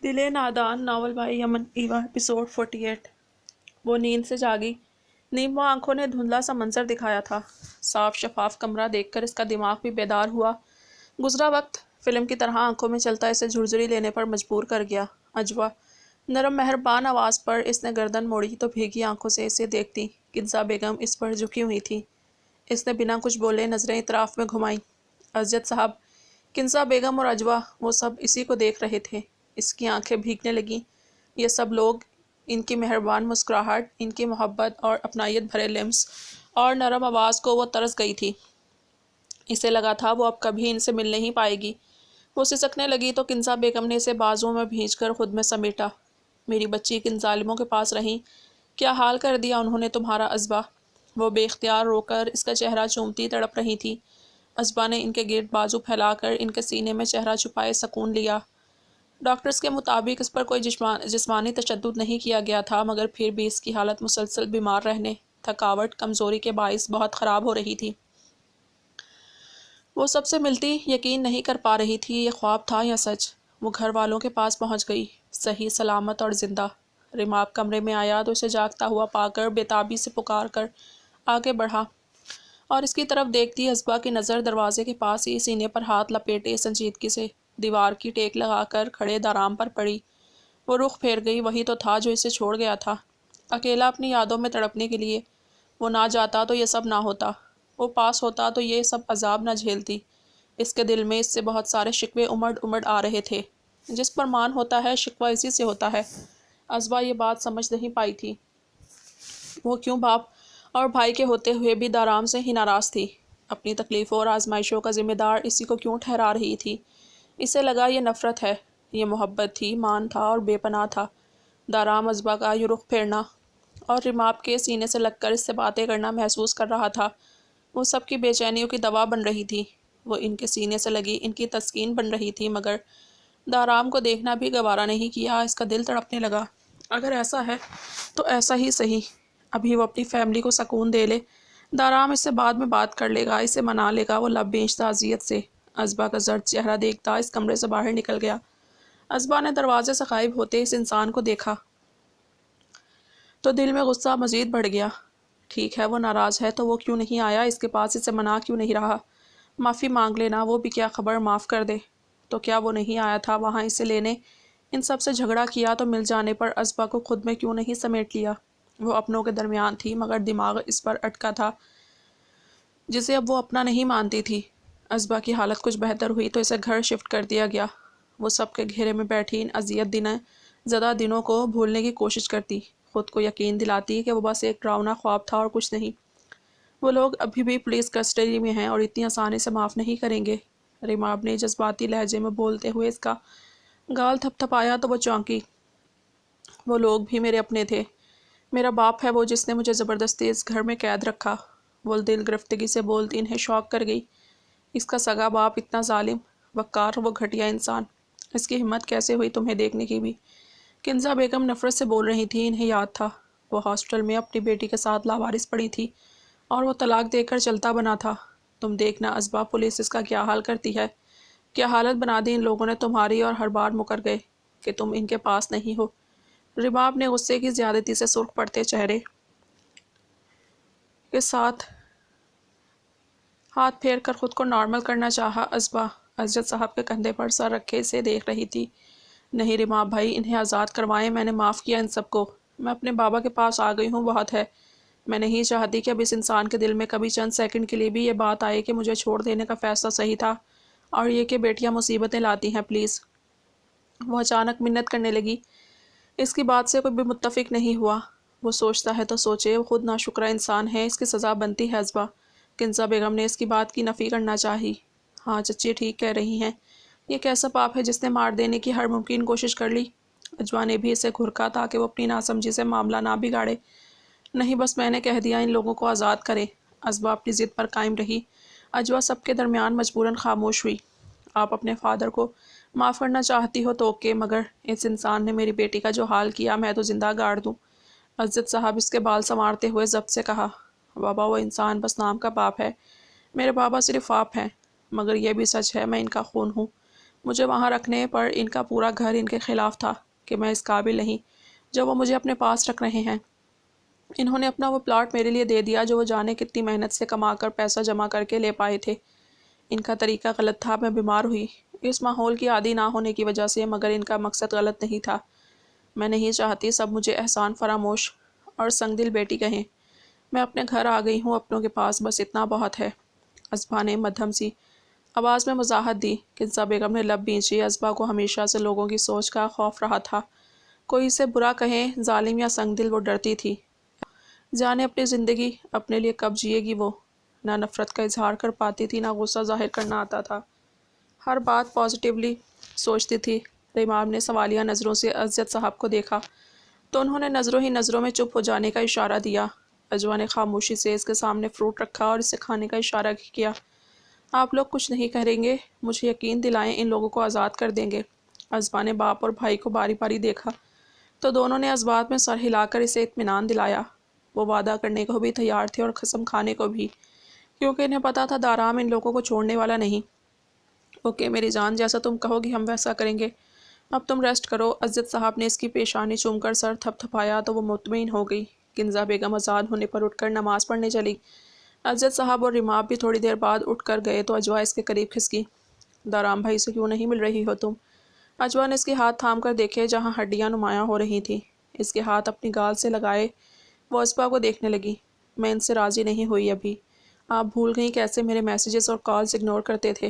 दिले नादान novel by Yemen Eva episode 48। वो नींद से जागी। नींद वो आंखों ने धुंधला सा मंजर दिखाया था। साफ शफाफ कमरा देखकर इसका दिमाग भी बेदार हुआ। गुजरा वक्त फिल्म की तरह आंखों में चलता इसे झुरझुरी लेने पर मजबूर कर गया। अजवा नरम मेहरबान आवाज़ पर इसने गर्दन मोड़ी तो भीगी आंखों से इसे देखती किन्जा बेगम इस पर झुकी हुई थी। इसने बिना कुछ बोले नजरें इतराफ में घुमाई। अजद साहब, किन्जा बेगम और अजवा वो सब इसी को देख रहे थे। इसकी आंखें भीगने लगीं। ये सब लोग, इनकी मेहरबान मुस्कुराहट, इनकी मोहब्बत और अपनायत भरे लिम्स और नरम आवाज़ को वो तरस गई थी। इसे लगा था वो अब कभी इनसे मिल नहीं पाएगी। वो सिसकने लगी तो किन्जा बेगम ने इसे बाजुओं में भींचकर खुद में समेटा। मेरी बच्ची किन जालिमों के पास रही, क्या हाल कर दिया उन्होंने तुम्हारा अजबा। वो बेख्तियार रोकर इसका चेहरा चूमती तड़प रही थी। अजबा ने इनके गिर्द बाजू फैलाकर इनके सीने में चेहरा छुपाए सुकून लिया। डॉक्टर्स के मुताबिक इस पर कोई जिस्मानी तशद्दुद नहीं किया गया था, मगर फिर भी इसकी हालत मुसलसल बीमार रहने, थकावट, कमज़ोरी के बाइस बहुत ख़राब हो रही थी। वो सबसे मिलती यकीन नहीं कर पा रही थी ये ख्वाब था या सच। वो घर वालों के पास पहुंच गई, सही सलामत और ज़िंदा। रिमाब कमरे में आया तो इसे जागता हुआ पाकर बेताबी से पुकार कर आगे बढ़ा और इसकी तरफ देखती अजबा की नज़र दरवाजे के पास ही सीने पर हाथ लपेटे संजीदगी से दीवार की टेक लगाकर खड़े दाराम पर पड़ी। वो रुख फेर गई, वही तो था जो इसे छोड़ गया था, अकेला अपनी यादों में तड़पने के लिए। वो ना जाता तो ये सब ना होता, वो पास होता तो ये सब अजाब ना झेलती। इसके दिल में इससे बहुत सारे शिकवे उमड़ उमड़ आ रहे थे। जिस पर मान होता है शिकवा इसी से होता है। अजबा ये बात समझ नहीं पाई थी। वो क्यों बाप और भाई के होते हुए भी दाराम से ही नाराज़ थी। अपनी तकलीफ़ों और आजमाइशों का ज़िम्मेदार इसी को क्यों ठहरा रही थी। इसे लगा ये नफ़रत है, ये मोहब्बत थी, मान था और बेपनाह था। दाराम अजबा का यूँ रुख फेरना और रिमाब के सीने से लगकर इससे बातें करना महसूस कर रहा था। वो सबकी बेचैनियों की दवा बन रही थी। वो इनके सीने से लगी इनकी तस्कीन बन रही थी, मगर दाराम को देखना भी गवारा नहीं किया। इसका दिल तड़पने लगा। अगर ऐसा है तो ऐसा ही सही, अभी वो अपनी फैमिली को सुकून दे ले। दाराम इससे बाद में बात कर लेगा, इसे मना लेगा। वो लब बेचता अजियत से। अजबा का जर्द चेहरा देखता इस कमरे से बाहर निकल गया। अजबा ने दरवाजे से गायब होते इस इंसान को देखा तो दिल में गुस्सा मज़ीद बढ़ गया। ठीक है, वो नाराज़ है तो वो क्यों नहीं आया इसके पास, इसे मना क्यों नहीं रहा। माफ़ी मांग लेना, वो भी क्या खबर माफ़ कर दे। तो क्या वो नहीं आया था वहाँ इसे लेने। इन सब से झगड़ा किया तो मिल जाने पर अजबा को खुद में क्यों नहीं समेट लिया। वो अपनों के दरमियान थी, मगर दिमाग इस पर अटका था जिसे अब वो अपना नहीं मानती थी। अजबा की हालत कुछ बेहतर हुई तो इसे घर शिफ्ट कर दिया गया। वो सबके घेरे में बैठी इन अजियत ज़्यादा दिनों को भूलने की कोशिश करती, खुद को यकीन दिलाती कि वो बस एक डरावना ख्वाब था और कुछ नहीं। वो लोग अभी भी पुलिस कस्टडी में हैं और इतनी आसानी से माफ़ नहीं करेंगे। रिमाब ने जज्बाती लहजे में बोलते हुए इसका गाल थपथपाया तो वो चौंकी। वो लोग भी मेरे अपने थे। मेरा बाप है वो जिसने मुझे ज़बरदस्ती इस घर में कैद रखा। वो दिल गिरफ्तगी से बोलती इन्हें शौक कर गई। इसका सगा बाप इतना जालिम, वक़ार, वो घटिया इंसान, इसकी हिम्मत कैसे हुई तुम्हें देखने की भी। किन्जा बेगम नफ़रत से बोल रही थी। इन्हें याद था वो हॉस्टल में अपनी बेटी के साथ लावारिस पड़ी थी और वो तलाक देकर चलता बना था। तुम देखना अजबा, पुलिस इसका क्या हाल करती है। क्या हालत बना दी इन लोगों ने तुम्हारी, और हर बार मुकर गए कि तुम इनके पास नहीं हो। रिबाब ने गुस्से की ज़्यादती से सुर्ख पड़ते चेहरे के साथ हाथ फेर कर खुद को नॉर्मल करना चाहा। अजबा अजद साहब के कंधे पर सर रखे से देख रही थी। नहीं रिमाब भाई, इन्हें आज़ाद करवाएं, मैंने माफ़ किया इन सबको। मैं अपने बाबा के पास आ गई हूँ, बहुत है। मैं नहीं चाहती कि अब इस इंसान के दिल में कभी चंद सेकंड के लिए भी ये बात आए कि मुझे छोड़ देने का फ़ैसला सही था और ये कि बेटियां मुसीबतें लाती हैं, प्लीज़। वो अचानक मिन्नत करने लगी। इसकी बात से कोई भी मुत्तफिक नहीं हुआ। वो सोचता है तो सोचे, वो खुद नाशुक्रा इंसान है, इसकी सज़ा बनती है। अजबा किन्जा बेगम ने इसकी बात की नफ़ी करना चाही। हाँ चच्ची ठीक कह रही हैं, ये कैसा पाप है जिसने मार देने की हर मुमकिन कोशिश कर ली। अजवा ने भी इसे घुरका ताकि वो अपनी नासमझी से मामला ना बिगाड़े। नहीं, बस मैंने कह दिया इन लोगों को आज़ाद करें। अजबा अपनी ज़िद पर कायम रही। अजवा सबके दरमियान मजबूरन खामोश हुई। आप अपने फादर को माफ़ करना चाहती हो तो ओके, मगर इस इंसान ने मेरी बेटी का जो हाल किया मैं तो ज़िंदा गाड़ दूँ। अज्जद साहब इसके बाल संवारते हुए ज़ब्त से कहा, बाबा वो इंसान बस नाम का बाप है, मेरे बाबा सिर्फ आप हैं, मगर यह भी सच है मैं इनका खून हूँ। مجھے وہاں رکھنے پر ان کا پورا گھر ان کے خلاف تھا کہ میں اس قابل نہیں جو وہ مجھے اپنے پاس رکھ رہے ہیں۔ انہوں نے اپنا وہ پلاٹ میرے لیے دے دیا جو وہ جانے کتنی محنت سے کما کر پیسہ جمع کر کے لے پائے تھے۔ ان کا طریقہ غلط تھا، میں بیمار ہوئی اس ماحول کی عادی نہ ہونے کی وجہ سے، مگر ان کا مقصد غلط نہیں تھا۔ میں نہیں چاہتی سب مجھے احسان فراموش اور سنگ دل بیٹی کہیں۔ میں اپنے گھر آ گئی ہوں، اپنوں کے پاس، بس اتنا بہت ہے۔ ازبا نے مدھم سی آواز میں وضاحت دی۔ کنزا بیگم نے لب بھینچی۔ ازبا کو ہمیشہ سے لوگوں کی سوچ کا خوف رہا تھا، کوئی اسے برا کہے، ظالم یا سنگ دل، وہ ڈرتی تھی۔ جانے اپنی زندگی اپنے لیے کب جیے گی وہ؟ نہ نفرت کا اظہار کر پاتی تھی، نہ غصہ ظاہر کرنا آتا تھا، ہر بات پازیٹیولی سوچتی تھی۔ امام نے سوالیہ نظروں سے عزت صاحب کو دیکھا تو انہوں نے نظروں ہی نظروں میں چپ ہو جانے کا اشارہ دیا۔ اجوا نے خاموشی سے اس کے سامنے فروٹ رکھا اور اسے کھانے کا اشارہ کیا۔ آپ لوگ کچھ نہیں کریں گے؟ مجھے یقین دلائیں ان لوگوں کو آزاد کر دیں گے۔ ازبا نے باپ اور بھائی کو باری باری دیکھا تو دونوں نے اس بات میں سر ہلا کر اسے اطمینان دلایا۔ وہ وعدہ کرنے کو بھی تیار تھے اور قسم کھانے کو بھی، کیونکہ انہیں پتا تھا دارام ان لوگوں کو چھوڑنے والا نہیں۔ اوکے میری جان، جیسا تم کہو گی ہم ویسا کریں گے۔ اب تم ریسٹ کرو۔ عزت صاحب نے اس کی پیشانی چوم کر سر تھپ تھپایا تو وہ مطمئن ہو گئی۔ کنزا بیگم آزاد ہونے پر اٹھ کر نماز پڑھنے چلی۔ عزت صاحب اور رماب بھی تھوڑی دیر بعد اٹھ کر گئے تو اجوا اس کے قریب کھسکی۔ دارام بھائی سے کیوں نہیں مل رہی ہو تم؟ اجوا نے اس کے ہاتھ تھام کر دیکھے جہاں ہڈیاں نمایاں ہو رہی تھیں۔ اس کے ہاتھ اپنی گال سے لگائے وہ ازبا کو دیکھنے لگی۔ میں ان سے راضی نہیں ہوئی ابھی۔ آپ بھول گئیں کیسے میرے میسیجز اور کالز اگنور کرتے تھے؟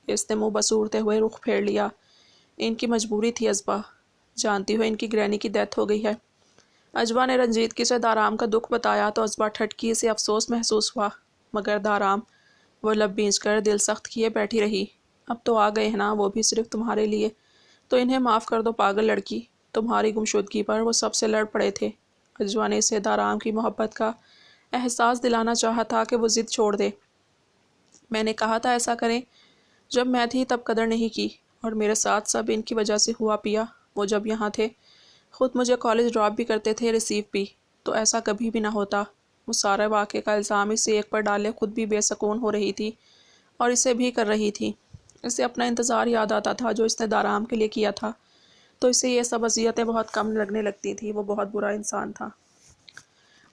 اس نے منہ بسورتے ہوئے رخ پھیر لیا۔ ان کی مجبوری تھی ازبا، جانتی ہو ان کی گرینی کی ڈیتھ ہو گئی ہے۔ اجوا نے رنجیدگی سے دارام کا دکھ بتایا تو ازبا ٹھٹکی، اسے افسوس محسوس ہوا، مگر دارام وہ لب بھینچ کر دل سخت کیے بیٹھی رہی۔ اب تو آ گئے ہیں نا، وہ بھی صرف تمہارے لیے، تو انہیں معاف کر دو پاگل لڑکی، تمہاری گمشدگی پر وہ سب سے لڑ پڑے تھے۔ اجوا نے اسے دارام کی محبت کا احساس دلانا چاہا تھا کہ وہ ضد چھوڑ دے۔ میں نے کہا تھا ایسا کریں، جب میں تھی تب قدر نہیں کی، اور میرے ساتھ سب ان کی وجہ سے ہوا پیا۔ وہ جب یہاں تھے خود مجھے کالج ڈراپ بھی کرتے تھے، ریسیو بھی، تو ایسا کبھی بھی نہ ہوتا۔ وہ سارے واقعے کا الزام اسے ایک پر ڈالے خود بھی بے سکون ہو رہی تھی اور اسے بھی کر رہی تھی۔ اسے اپنا انتظار یاد آتا تھا جو اس نے دارام کے لیے کیا تھا، تو اسے یہ سب اذیتیں بہت کم لگنے لگتی تھی۔ وہ بہت برا انسان تھا،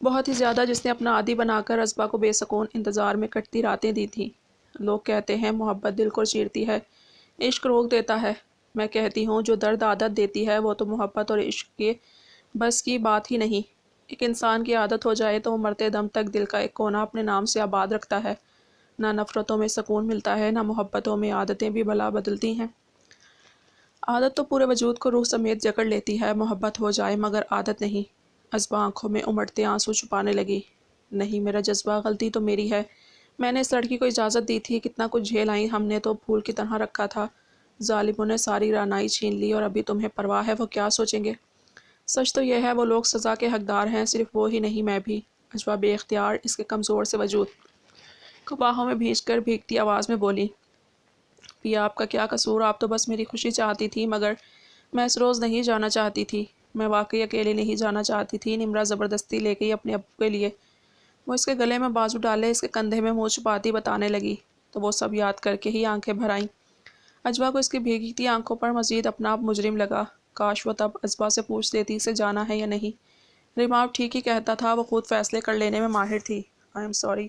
بہت ہی زیادہ، جس نے اپنا عادی بنا کر ازبا کو بے سکون انتظار میں کٹتی راتیں دی تھیں۔ لوگ کہتے ہیں محبت دل کو چیرتی ہے، عشق روک دیتا ہے۔ میں کہتی ہوں جو درد عادت دیتی ہے وہ تو محبت اور عشق کے بس کی بات ہی نہیں۔ ایک انسان کی عادت ہو جائے تو وہ مرتے دم تک دل کا ایک کونا اپنے نام سے آباد رکھتا ہے۔ نہ نفرتوں میں سکون ملتا ہے، نہ محبتوں میں، عادتیں بھی بلا بدلتی ہیں۔ عادت تو پورے وجود کو روح سمیت جکڑ لیتی ہے، محبت ہو جائے مگر عادت نہیں۔ ازبا آنکھوں میں امڑتے آنسو چھپانے لگی۔ نہیں، میرا جذبہ، غلطی تو میری ہے۔ میں نے اس لڑکی کو اجازت دی تھی، کتنا کچھ جھیل آئی ہم نے، تو پھول کی طرح رکھا تھا۔ ظالموں نے ساری رعنائی چھین لی اور ابھی تمہیں پرواہ ہے وہ کیا سوچیں گے؟ سچ تو یہ ہے وہ لوگ سزا کے حقدار ہیں، صرف وہ ہی نہیں میں بھی۔ اجوا بے اختیار اس کے کمزور سے وجود کو باہوں میں بھینچ کر بھیگتی آواز میں بولی، پیا آپ کا کیا قصور؟ آپ تو بس میری خوشی چاہتی تھی، مگر میں اس روز نہیں جانا چاہتی تھی۔ میں واقعی اکیلے نہیں جانا چاہتی تھی۔ نمرا زبردستی لے گئی اپنے ابو کے لیے۔ وہ اس کے گلے میں بازو ڈالے اس کے کندھے میں منہ چھپاتی بتانے لگی تو وہ سب یاد کر کے ہی آنکھیں بھر آئیں۔ اجوا کو اس کی بھیگتی آنکھوں پر مزید اپنا آپ مجرم لگا۔ کاش وہ تب ازبا سے پوچھ لیتی اسے جانا ہے یا نہیں۔ ریماو ٹھیک ہی کہتا تھا، وہ خود فیصلے کر لینے میں ماہر تھی۔ آئی ایم سوری،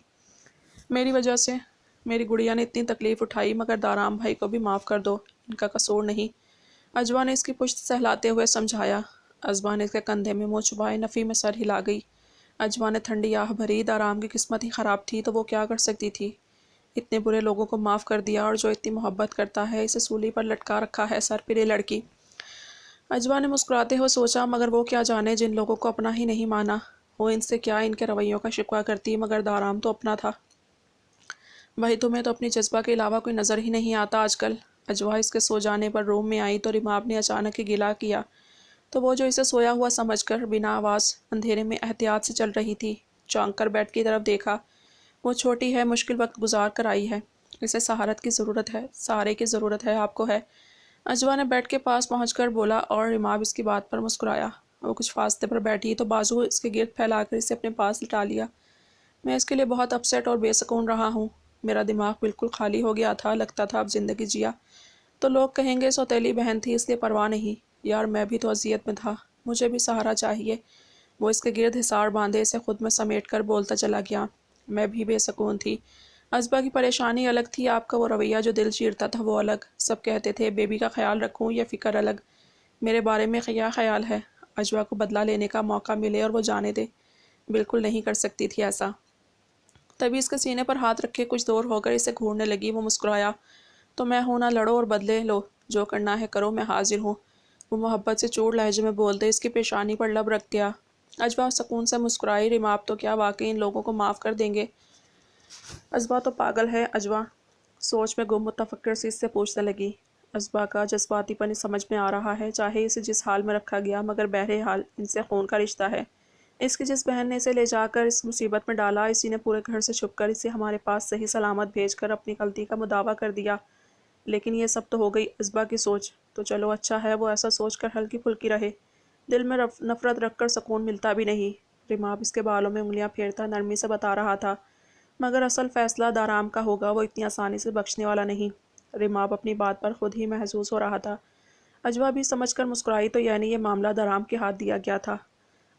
میری وجہ سے میری گڑیا نے اتنی تکلیف اٹھائی، مگر دارام بھائی کو بھی معاف کر دو، ان کا قصور نہیں۔ اجوا نے اس کی پشت سہلاتے ہوئے سمجھایا۔ ازبا نے اس کے کندھے میں منہ چھپائے نفی میں سر ہلا گئی۔ اجوا نے ٹھنڈی آہ بھری، دارام کی قسمت ہی خراب تھی تو وہ کیا کر سکتی تھی؟ اتنے برے لوگوں کو معاف کر دیا، اور جو اتنی محبت کرتا ہے اسے سولی پر لٹکا رکھا ہے، سر پہ لڑکی۔ اجوا نے مسکراتے ہوئے سوچا، مگر وہ کیا جانے جن لوگوں کو اپنا ہی نہیں مانا، وہ ان سے کیا ان کے رویوں کا شکوہ کرتی، مگر دارام تو اپنا تھا۔ بھائی تمہیں تو اپنی جذبہ کے علاوہ کوئی نظر ہی نہیں آتا آج کل۔ اجوا اس کے سو جانے پر روم میں آئی تو رماب نے اچانک ہی گلا کیا تو وہ جو اسے سویا ہوا سمجھ کر بنا آواز اندھیرے میں احتیاط سے چل رہی تھی، چونک کر بیڈ کی طرف دیکھا۔ وہ چھوٹی ہے، مشکل وقت گزار کر آئی ہے، اسے سہارت کی ضرورت ہے، سہارے کی ضرورت ہے، آپ کو ہے؟ اجوا نے بیڈ کے پاس پہنچ کر بولا اور رماب اس کی بات پر مسکرایا۔ وہ کچھ فاصلے پر بیٹھی تو بازو اس کے گرد پھیلا کر اسے اپنے پاس لٹا لیا۔ میں اس کے لیے بہت اپسیٹ اور بے سکون رہا ہوں، میرا دماغ بالکل خالی ہو گیا تھا، لگتا تھا اب زندگی جیا तो लोग कहेंगे सौतेली बहन थी इसलिए परवाह नहीं। यार मैं भी तो अजियत में था, मुझे भी सहारा चाहिए। वो इसके गिर्द हिसार बांधे इसे खुद में समेट कर बोलता चला गया। मैं भी बेसकून थी। असबा की परेशानी अलग थी, आपका वो रवैया जो दिल चीरता था वो अलग। सब कहते थे बेबी का ख्याल रखूं या फ़िक्र अलग। मेरे बारे में क्या ख्याल है? अजवा को बदला लेने का मौका मिले और वो जाने दे। बिल्कुल नहीं कर सकती थी ऐसा। तभी इसके सीने पर हाथ रखे कुछ दूर होकर इसे घूरने लगी। वो मुस्कुराया। तो मैं हूं ना, लड़ो और बदले लो, जो करना है करो, मैं हाजिर हूँ। वो मोहब्बत से चूड़ लहजे में बोलते इसकी पेशानी पर लब रख गया। अजवा सुकून से मुस्कुराई। रिमाप तो क्या वाकई इन लोगों को माफ़ कर देंगे? अजबा तो पागल है। अजवा सोच में गुम मुतफक्र से इससे पूछने लगी। अजबा का जज्बातीपन समझ में आ रहा है, चाहे इसे जिस हाल में रखा गया, मगर बहरहाल इनसे खून का रिश्ता है। इसकी जिस बहन ने इसे ले जाकर इस मुसीबत में डाला, इसी ने पूरे घर से छुपकर इसे हमारे पास सही सलामत भेजकर अपनी गलती का मुदावा कर दिया। लेकिन ये सब तो हो गई अजबा की सोच। तो चलो अच्छा है वो ऐसा सोच कर हल्की फुल्की रहे। दिल में नफरत रखकर सुकून मिलता भी नहीं। रिमाब इसके बालों में उंगलियां फेरता नरमी से बता रहा था। मगर असल फैसला दाराम का होगा, वो इतनी आसानी से बख्शने वाला नहीं। रिमाब अपनी बात पर खुद ही महसूस हो रहा था। अजबा भी समझ कर मुस्कुराई। तो यानी ये मामला दाराम के हाथ दिया गया था।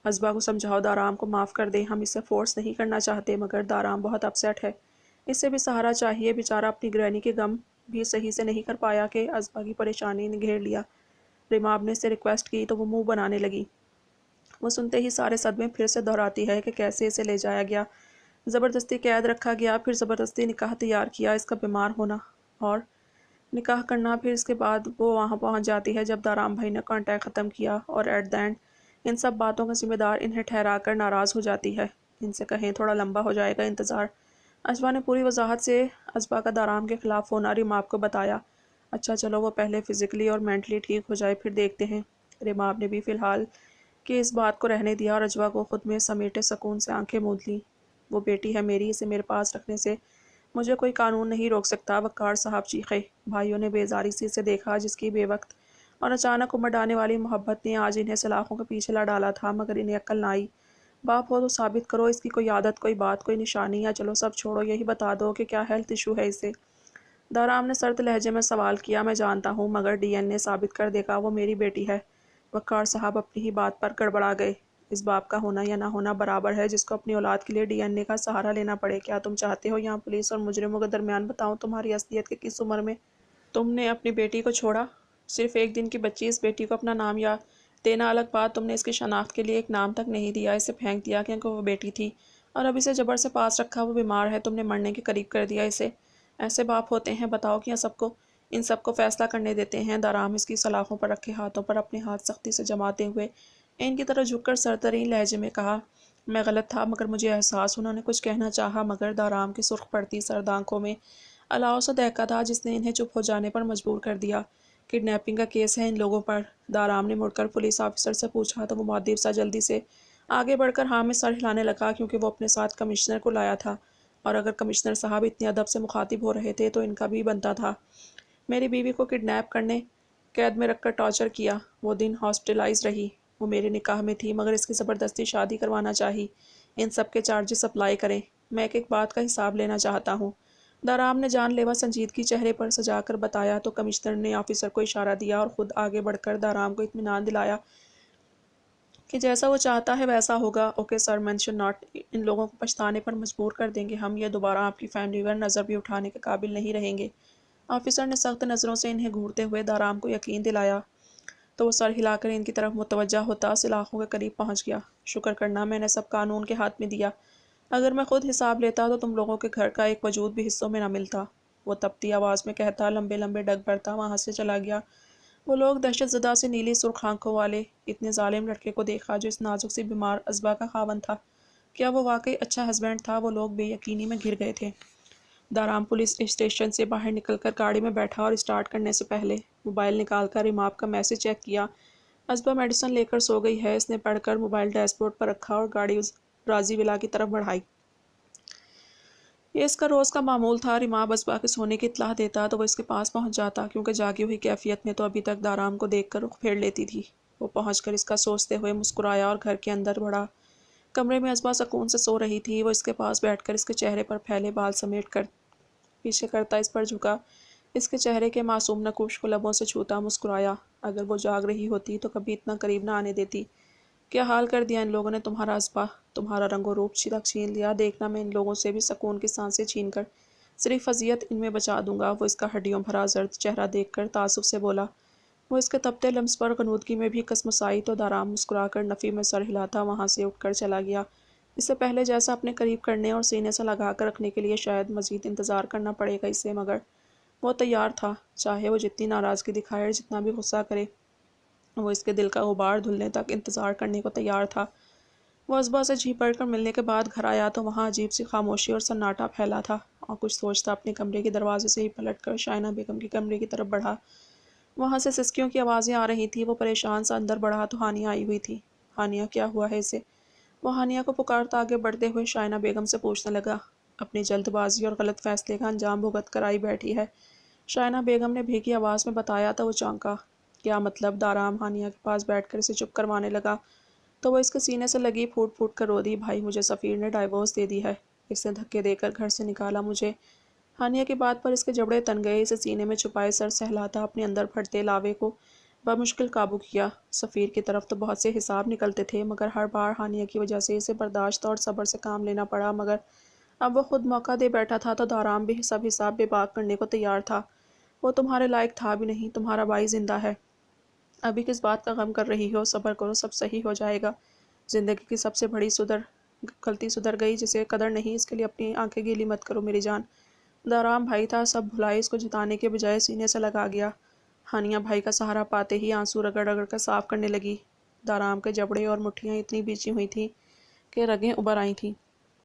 अजबा को समझाओ दाराम को माफ़ कर दे, हम इसे फोर्स नहीं करना चाहते, मगर दाराम बहुत अपसेट है। इसे भी सहारा चाहिए। बेचारा अपनी ग्रैनी के गम भी सही से नहीं कर पाया कि अजबा की परेशानी ने घेर लिया। रिमाब ने इसे रिक्वेस्ट की तो वो मुंह बनाने लगी। वो सुनते ही सारे सदमे फिर से दोहराती है कि कैसे इसे ले जाया गया, ज़बरदस्ती कैद रखा गया, फिर ज़बरदस्ती निकाह तैयार किया, इसका बीमार होना और निकाह करना, फिर इसके बाद वो वहाँ पहुँच जाती है जब दाराम भाई ने कांटेक्ट ख़त्म किया, और एट द एंड इन सब बातों का जिम्मेदार इन्हें ठहरा कर नाराज़ हो जाती है। इनसे कहें थोड़ा लंबा हो जाएगा इंतज़ार। अजबा ने पूरी वजाहत से अजबा का दाराम के ख़िलाफ़ होना रिमाब को बताया। अच्छा चलो वो पहले फ़िज़िकली और मेंटली ठीक हो जाए फिर देखते हैं। रिमाब ने भी फ़िलहाल कि इस बात को रहने दिया और अजवा को खुद में समेटे सुकून से आंखें मूंद लीं। वो बेटी है मेरी, इसे मेरे पास रखने से मुझे कोई कानून नहीं रोक सकता। वक़ार साहब चीखे। भाइयों ने बेजारी से इसे देखा, जिसकी बेवक्त और अचानक उमड़ आने वाली मोहब्बत ने आज इन्हें सलाखों के पीछे ला डाला था, मगर इन्हें अक्ल ना आई। बाप हो तो साबित करो, इसकी कोई आदत, कोई बात, कोई निशानी, या चलो सब छोड़ो, यही बता दो कि क्या हेल्थ इशू है इसे। दाराम ने सर्द लहजे में सवाल किया। मैं जानता हूँ, मगर डीएनए साबित कर देगा, वो मेरी बेटी है। वक़ार साहब अपनी ही बात पर गड़बड़ा गए। इस बाप का होना या ना होना बराबर है, जिसको अपनी औलाद के लिए डीएनए का सहारा लेना पड़े। क्या तुम चाहते हो यहाँ पुलिस और मुजरिमों के दरमियान बताऊँ तुम्हारी असलियत के किस उम्र में तुमने अपनी बेटी को छोड़ा? सिर्फ एक दिन की बच्ची इस बेटी को अपना नाम याद देना अलग बात, तुमने इसकी शनाख्त के लिए एक नाम तक नहीं दिया, इसे फेंक दिया क्योंकि वो बेटी थी, और अब इसे जबर से पास रखा। वो बीमार है, तुमने मरने के करीब कर दिया इसे। ऐसे बाप होते हैं? बताओ कि सबको इन सबको फैसला करने देते हैं। दाराम इसकी सलाखों पर रखे हाथों पर अपने हाथ सख्ती से जमाते हुए इनकी तरफ झुककर सरतरीन लहजे में कहा, मैं गलत था, मगर मुझे एहसास। उन्होंने कुछ कहना चाहा, मगर दाराम की सुर्ख पड़ती सर्द आंखों में अलाव सा दहका था, जिसने इन्हें चुप हो जाने पर मजबूर कर दिया। किडनैपिंग का केस है इन लोगों पर। दाराम ने मुड़कर पुलिस ऑफिसर से पूछा तो वो मुअद्दिब सा जल्दी से आगे बढ़कर हाँ में सर हिलाने लगा, क्योंकि वो अपने साथ कमिश्नर को लाया था, और अगर कमिश्नर साहब इतने अदब से मुखातिब हो रहे थे तो इनका भी बनता था। मेरी बीवी को किडनैप करने, कैद में रखकर टॉर्चर किया, वो दिन हॉस्पिटलाइज रही। वो मेरे निकाह में थी, मगर इसकी ज़बरदस्ती शादी करवाना चाहिए। इन सब के चार्जेस अप्लाई करें। मैं एक एक बात का हिसाब लेना चाहता हूँ। दाराम ने जानलेवा संजीदगी चेहरे पर सजाकर बताया तो कमिश्नर ने ऑफिसर को इशारा दिया और ख़ुद आगे बढ़कर दाराम को इत्मीनान दिलाया कि जैसा वो चाहता है वैसा होगा। Okay sir, mention not. इन लोगों को पछताने पर मजबूर कर देंगे हम, ये दोबारा आपकी फैमिली पर नज़र भी उठाने के काबिल नहीं रहेंगे। ऑफिसर ने सख्त नज़रों से इन्हें घूरते हुए दाराम को यकीन दिलाया तो वो सर हिलाकर इनकी तरफ मुतवज्जा होता सलाखों के करीब पहुंच गया। शुक्र करना मैंने सब कानून के हाथ में दिया। अगर मैं खुद हिसाब लेता तो तुम लोगों के घर का एक वजूद भी हिस्सों में न मिलता। वो तपती आवाज़ में कहता लंबे लंबे डग भरता वहाँ से चला गया। वो लोग दहशतज़दा से नीली सुर्ख आंखों वाले इतने जालिम लड़के को देखा जो इस नाजुक सी बीमार अजबा का खावन था। क्या वो वाकई अच्छा हस्बैंड था? वो लोग बेयकीनी में घिर गए थे। दाराम पुलिस स्टेशन से बाहर निकलकर गाड़ी में बैठा और स्टार्ट करने से पहले मोबाइल निकालकर रिमाप का मैसेज चेक किया। अजबा मेडिसिन लेकर सो गई है, इसने पढ़कर मोबाइल डैशबोर्ड पर रखा और गाड़ी उस राजी विला की तरफ बढ़ाई। ये इसका रोज़ का मामूल था। रिमाप अजबा के सोने की इत्तला देता तो वो इसके पास पहुंच जाता, क्योंकि जागी हुई कैफियत में तो अभी तक दाराम को देखकर रुख फेर लेती थी। वो पहुंचकर इसका सोचते हुए मुस्कुराया और घर के अंदर बढ़ा। कमरे में अजबा सुकून से सो रही थी। वो इसके पास बैठकर इसके चेहरे पर फैले बाल समेट कर पीछे करता इस पर झुका। اس کے چہرے کے معصوم نقوش کو لبوں سے چھوتا مسکرایا۔ اگر وہ جاگ رہی ہوتی تو کبھی اتنا قریب نہ آنے دیتی۔ کیا حال کر دیا ان لوگوں نے تمہارا اسبا، تمہارا رنگ و روپ تک چھین لیا۔ دیکھنا میں ان لوگوں سے بھی سکون کی سانسیں چھین کر صرف اذیت ان میں بچا دوں گا۔ وہ اس کا ہڈیوں بھرا زرد چہرہ دیکھ کر تعصب سے بولا۔ وہ اس کے تپتے لمس پر غنودگی میں بھی کسمسائی تو دارام مسکرا کر نفی میں سر ہلاتا وہاں سے اٹھ کر چلا گیا۔ اس سے پہلے جیسا اپنے قریب کرنے اور سینے سے لگا کر رکھنے کے لیے شاید مزید انتظار کرنا پڑے گا اسے، مگر وہ تیار تھا۔ چاہے وہ جتنی ناراضگی دکھائے اور جتنا بھی غصہ کرے، وہ اس کے دل کا غبار دھلنے تک انتظار کرنے کو تیار تھا۔ وہ اسبا سے جی پڑھ کر ملنے کے بعد گھر آیا تو وہاں عجیب سی خاموشی اور سناٹا پھیلا تھا، اور کچھ سوچتا اپنے کمرے کے دروازے سے ہی پلٹ کر شائنہ بیگم کے کمرے کی طرف بڑھا۔ وہاں سے سسکیوں کی آوازیں آ رہی تھی۔ وہ پریشان سا اندر بڑھا تو ہانیہ آئی ہوئی تھی۔ ہانیہ، کیا ہوا ہے اسے؟ وہ ہانیہ کو پکارتا آگے بڑھتے ہوئے شائنہ بیگم سے پوچھنے لگا۔ اپنی جلد بازی اور غلط فیصلے کا انجام بھگت کر آئی بیٹھی ہے، شائنہ بیگم نے بھیگی آواز میں بتایا تو وہ چونکا۔ کیا مطلب؟ دارام ہانیہ کے پاس بیٹھ کر اسے چپ کروانے لگا تو وہ اس کے سینے سے لگی پھوٹ پھوٹ کر رو دی۔ بھائی، مجھے سفیر نے ڈائیورس دے دی ہے، اس نے دھکے دے کر گھر سے نکالا مجھے۔ ہانیہ کی بات پر اس کے جبڑے تن گئے۔ اسے سینے میں چھپائے سر سہلاتا اپنے اندر پھٹتے لاوے کو بمشکل قابو کیا۔ سفیر کی طرف تو بہت سے حساب نکلتے تھے، مگر ہر بار ہانیہ کی وجہ سے اسے برداشت اور صبر سے کام لینا پڑا۔ مگر اب وہ خود موقع دے بیٹھا تھا تو دارام بھی سب حساب بے باک کرنے کو تیار تھا۔ وہ تمہارے لائق تھا بھی نہیں، تمہارا بھائی زندہ ہے۔ ابھی کس بات کا غم کر رہی ہو؟ صبر کرو، سب صحیح ہو جائے گا۔ زندگی کی سب سے بڑی غلطی سدھر گئی، جسے قدر نہیں اس کے لیے اپنی آنکھیں گیلی مت کرو میری جان۔ دارام بھائی تھا، سب بھلائی اس کو جتانے کے بجائے سینے سے لگا گیا۔ ہانیہ بھائی کا سہارا پاتے ہی آنسو رگڑ رگڑ کر صاف کرنے لگی۔ دارام کے جبڑے اور مٹھیاں اتنی بیچی ہوئی تھیں کہ رگیں ابھر آئی تھیں۔